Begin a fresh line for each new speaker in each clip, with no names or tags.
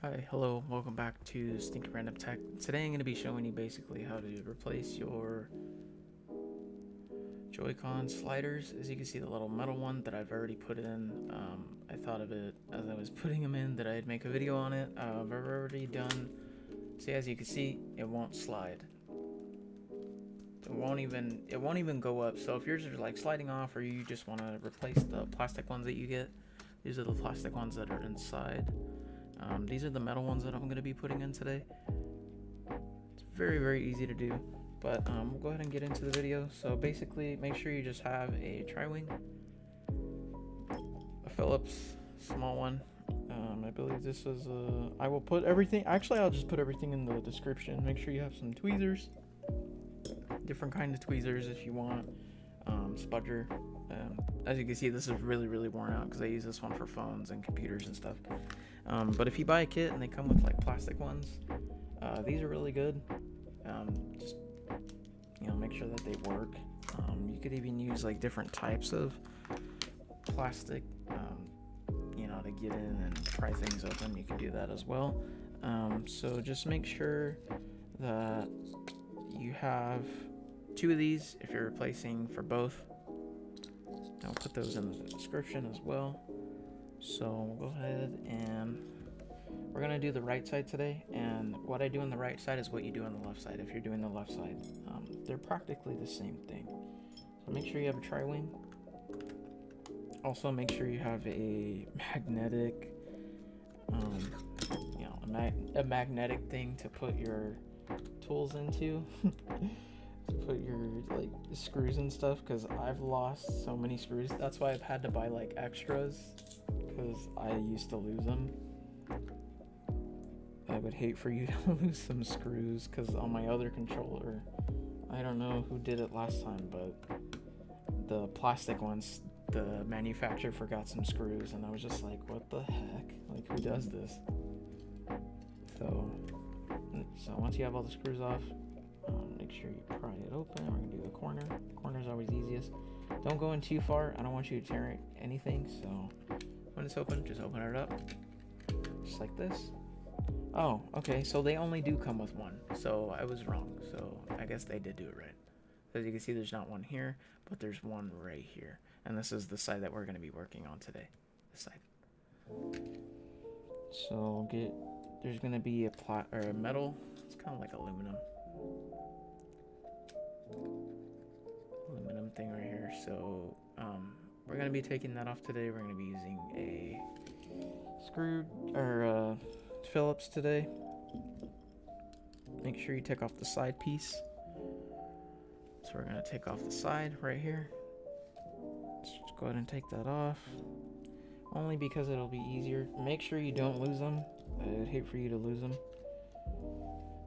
Hi, hello, welcome back to Stinky Random Tech. Today I'm going to be showing you basically how to replace your Joy-Con sliders. As you can see, the little metal one that I've already put in, I thought of it as I was putting them in that I'd make a video on it. I've already done, see, as you can see, it won't slide. It won't even go up. So if yours are like sliding off or you just want to replace the plastic ones that you get, these are the plastic ones that are inside. These are the metal ones that I'm going to be putting in today. It's very, very easy to do, but we'll go ahead and get into the video. So basically, make sure you just have a tri-wing, a Phillips small one. I believe this is I will put everything, actually I'll just put everything in the description. Make sure you have some tweezers, different kind of tweezers if you want, spudger. As you can see, this is really, really worn out because I use this one for phones and computers and stuff. But if you buy a kit and they come with like plastic ones, these are really good. Just make sure that they work. You could even use like different types of plastic, to get in and pry things open. You can do that as well. So just make sure that you have 2 of these if you're replacing for both. I'll put those in the description as well. So we'll go ahead and we're going to do the right side today, and what I do on the right side is what you do on the left side if you're doing the left side. They're practically the same thing. So make sure you have a tri-wing. Also make sure you have a magnetic a magnetic thing to put your tools into. To put your like screws and stuff, because I've lost so many screws. That's why I've had to buy like extras, because I used to lose them. I would hate for you to lose some screws, because on my other controller, I don't know who did it last time, but the plastic ones, the manufacturer forgot some screws, and I was just like, what the heck, like who does this? So once you have all the screws off, make sure you pry it open. We're gonna do the corner. Corner is always easiest. Don't go in too far. I don't want you to tear anything. So when it's open, just open it up, just like this. Oh, okay. So they only do come with one. So I was wrong. So I guess they did do it right. As you can see, there's not one here, but there's one right here. And this is the side that we're gonna be working on today. This side. So there's gonna be a metal. It's kind of like aluminum thing right here. So we're gonna be taking that off today. We're gonna be using a Phillips today. Make sure you take off the side piece. So we're gonna take off the side right here. Let's just go ahead and take that off, only because it'll be easier. Make sure you don't lose them. I would hate for you to lose them.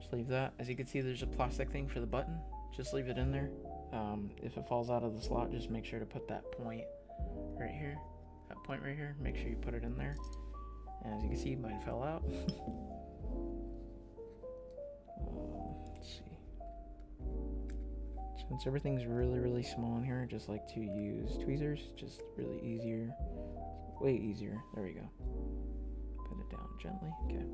Just leave that. As you can see, there's a plastic thing for the button. Just leave it in there. If it falls out of the slot, just make sure to put that point right here. That point right here. Make sure you put it in there. And as you can see, mine fell out. Let's see. Since everything's really, really small in here, I just like to use tweezers. Just really easier. Way easier. There we go. Put it down gently. Okay.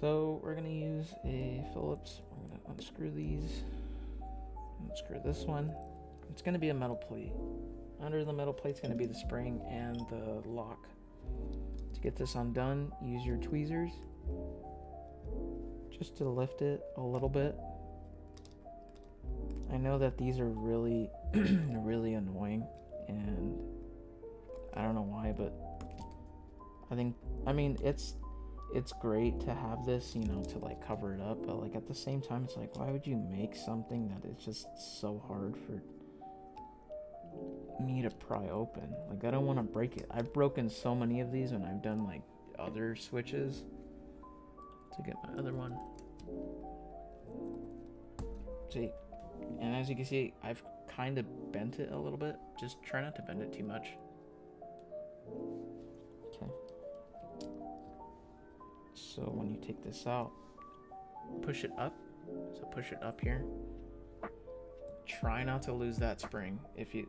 So we're going to use a Phillips. We're going to unscrew these. Unscrew this one. It's going to be a metal plate. Under the metal plate is going to be the spring and the lock. To get this undone, use your tweezers just to lift it a little bit. I know that these are really, really annoying, and I don't know why, but I mean, it's great to have this, to like cover it up, but like at the same time, it's like, why would you make something that is just so hard for me to pry open? Like, I don't want to break it. I've broken so many of these when I've done like other switches. To get my other one. See, and as you can see, I've kind of bent it a little bit. Just try not to bend it too much. Okay. So when you take this out, push it up. So push it up here. Try not to lose that spring. If you,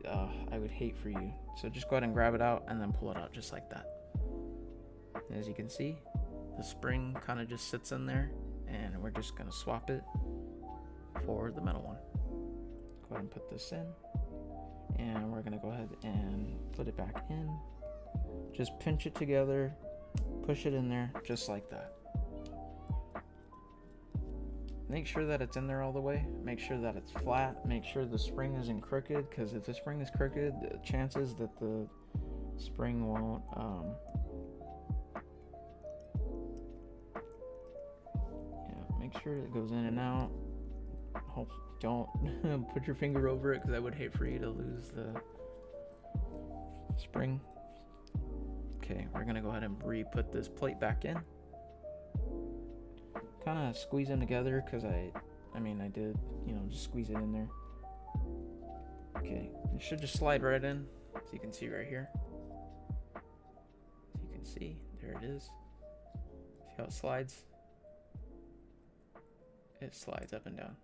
I would hate for you. So just go ahead and grab it out and then pull it out just like that. As you can see, the spring kind of just sits in there, and we're just going to swap it for the metal one. Go ahead and put this in, and we're going to go ahead and put it back in. Just pinch it together, push it in there just like that. Make sure that it's in there all the way. Make sure that it's flat. Make sure the spring isn't crooked, because if the spring is crooked, the chances that the spring won't make sure it goes in and out. Hope don't put your finger over it, because I would hate for you to lose the spring. Okay, we're gonna go ahead and re-put this plate back in. Kind of squeeze them together, because I did, just squeeze it in there. Okay, it should just slide right in, so you can see right here. So you can see, there it is. See how it slides? It slides up and down.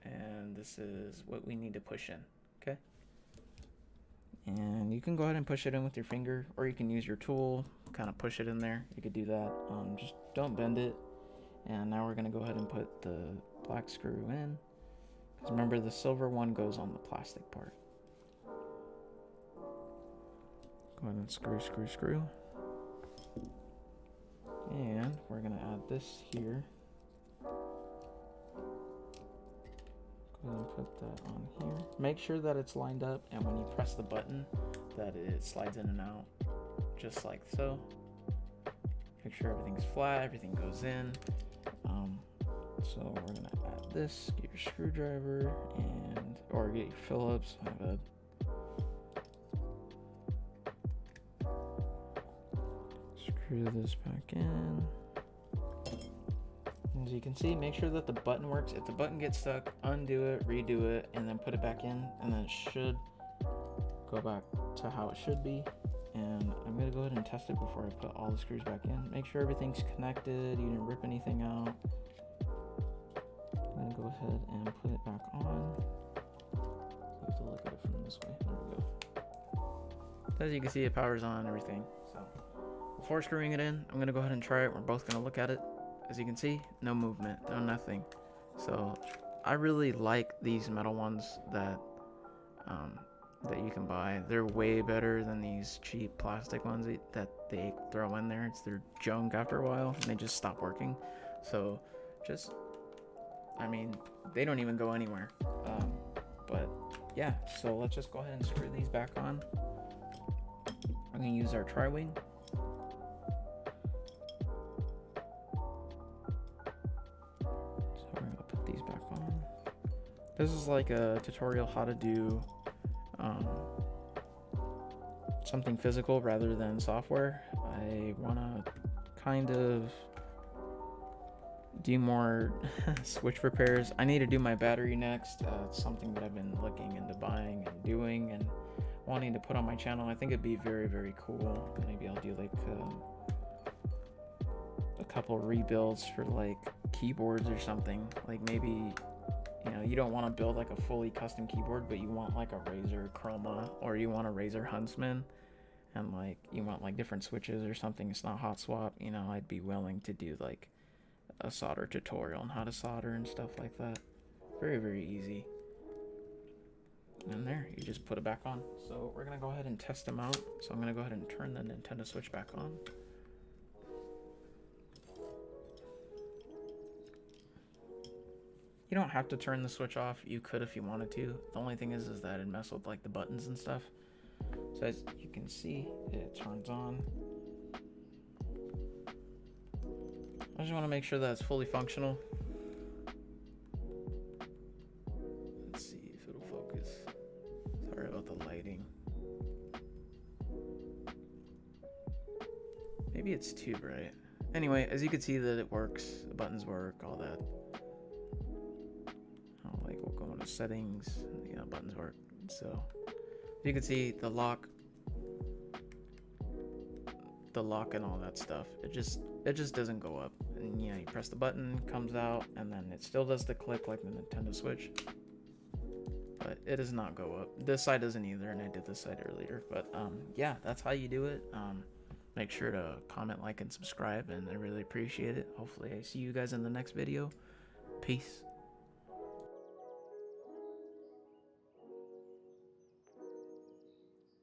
And this is what we need to push in, okay? And you can go ahead and push it in with your finger, or you can use your tool, kind of push it in there. You could do that. Just don't bend it. And now we're going to go ahead and put the black screw in. Because remember, the silver one goes on the plastic part. Go ahead and screw. And we're going to add this here. Go ahead and put that on here. Make sure that it's lined up, and when you press the button, that it slides in and out, just like so. Make sure everything's flat, everything goes in. So we're gonna add this. Get your screwdriver or get your Phillips. My bad. Screw this back in. As you can see, make sure that the button works. If the button gets stuck, undo it, redo it, and then put it back in, and then it should go back to how it should be. And I'm gonna go ahead and test it before I put all the screws back in. Make sure everything's connected, you didn't rip anything out. I'm gonna go ahead and put it back on. I have to look at it from this way. There we go. As you can see, it powers on and everything. So before screwing it in, I'm gonna go ahead and try it. We're both gonna look at it. As you can see, no movement, no nothing. So I really like these metal ones that you can buy. They're way better than these cheap plastic ones that they throw in there. It's their junk after a while, and they just stop working. So they don't even go anywhere. But yeah, so let's just go ahead and screw these back on. I'm gonna use our tri-wing. So we're gonna put these back on. This is like a tutorial how to do something physical rather than software. I want to kind of do more switch repairs. I need to do my battery next. It's something that I've been looking into buying and doing and wanting to put on my channel. I think it'd be very, very cool. Maybe I'll do like a couple rebuilds for like keyboards or something. Like maybe, you don't want to build like a fully custom keyboard, but you want like a Razer Chroma, or you want a Razer Huntsman, and like you want like different switches or something. It's not hot swap. I'd be willing to do like a solder tutorial on how to solder and stuff like that. Very, very easy. And there, you just put it back on. So we're gonna go ahead and test them out. So I'm gonna go ahead and turn the Nintendo Switch back on. You don't have to turn the switch off. You could if you wanted to. The only thing is that it messes with like the buttons and stuff. So as you can see, it turns on. I just want to make sure that it's fully functional. Let's see if it'll focus. Sorry about the lighting. Maybe it's too bright. Anyway, as you can see that it works. The buttons work, all that. We'll go into settings. Buttons work. So you can see the lock and all that stuff. It just doesn't go up. And you press the button, comes out, and then it still does the click like the Nintendo Switch. But it does not go up. This side doesn't either, and I did this side earlier. But yeah, that's how you do it. Make sure to comment, like, and subscribe, and I really appreciate it. Hopefully I see you guys in the next video. Peace.